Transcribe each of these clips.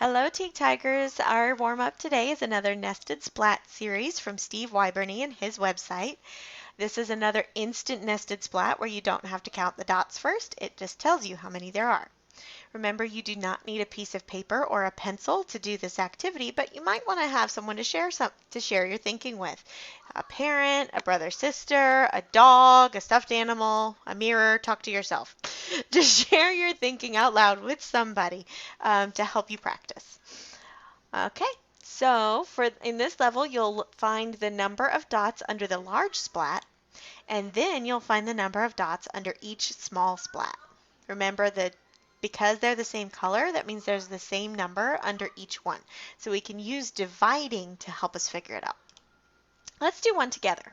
Hello, Teak Tigers. Our warm-up today is another Nested Splat series from Steve Wyberney and his website. This is another instant nested splat where you don't have to count the dots first. It just tells you how many there are. Remember, you do not need a piece of paper or a pencil to do this activity, but you might want to have someone to share your thinking with. A parent, a brother, sister, a dog, a stuffed animal, a mirror. Talk to yourself. Just share your thinking out loud with somebody to help you practice. Okay, so in this level, you'll find the number of dots under the large splat, and then you'll find the number of dots under each small splat. Remember that because they're the same color, that means there's the same number under each one. So we can use dividing to help us figure it out. Let's do one together.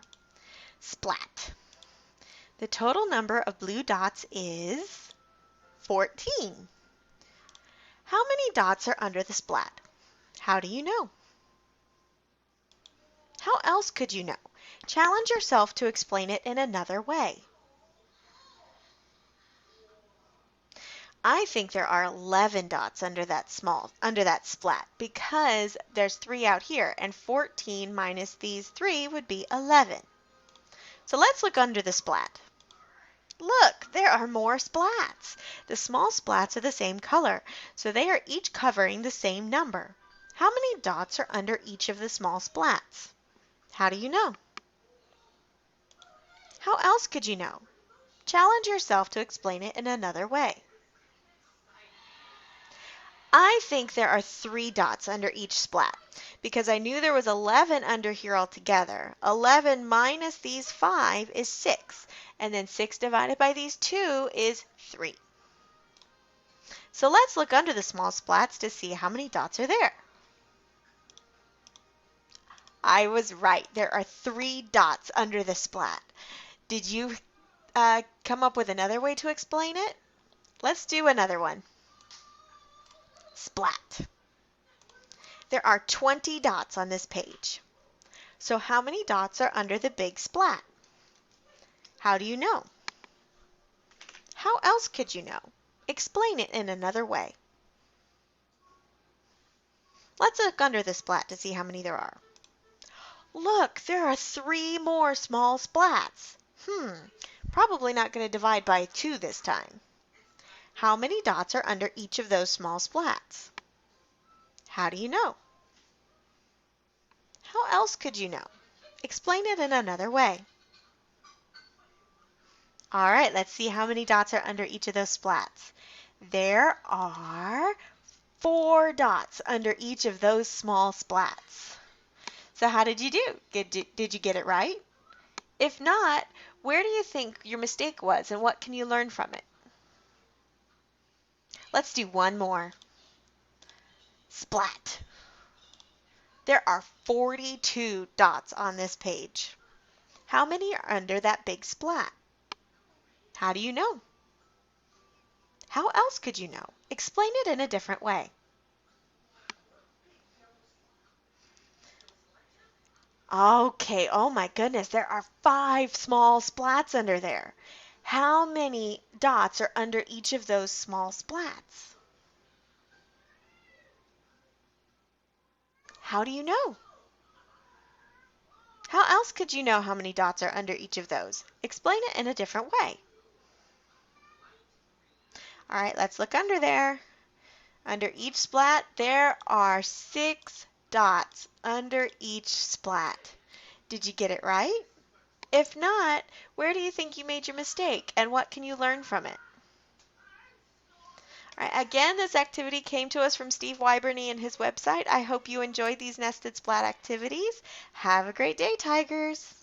Splat. The total number of blue dots is 14. How many dots are under the splat? How do you know? How else could you know? Challenge yourself to explain it in another way. I think there are 11 dots under that splat because there's 3 out here, and 14 minus these 3 would be 11. So let's look under the splat. Look, there are more splats. The small splats are the same color, so they are each covering the same number. How many dots are under each of the small splats? How do you know? How else could you know? Challenge yourself to explain it in another way. I think there are 3 dots under each splat because I knew there was 11 under here altogether. 11 minus these 5 is 6, and then 6 divided by these 2 is 3. So let's look under the small splats to see how many dots are there. I was right. There are 3 dots under the splat. Did you come up with another way to explain it? Let's do another one. Splat. There are 20 dots on this page. So how many dots are under the big splat? How do you know? How else could you know? Explain it in another way. Let's look under the splat to see how many there are. Look, there are 3 more small splats. Probably not going to divide by 2 this time. How many dots are under each of those small splats? How do you know? How else could you know? Explain it in another way. All right, let's see how many dots are under each of those splats. There are 4 dots under each of those small splats. So how did you do? Did you get it right? If not, where do you think your mistake was and what can you learn from it? Let's do one more. Splat. There are 42 dots on this page. How many are under that big splat? How do you know? How else could you know? Explain it in a different way. Okay, oh my goodness, there are 5 small splats under there. How many dots are under each of those small splats? How do you know? How else could you know how many dots are under each of those? Explain it in a different way. All right, let's look under there. Under each splat, there are 6 dots under each splat. Did you get it right? If not, where do you think you made your mistake and what can you learn from it? All right, again, this activity came to us from Steve Wyberney and his website. I hope you enjoyed these nested splat activities. Have a great day, Tigers.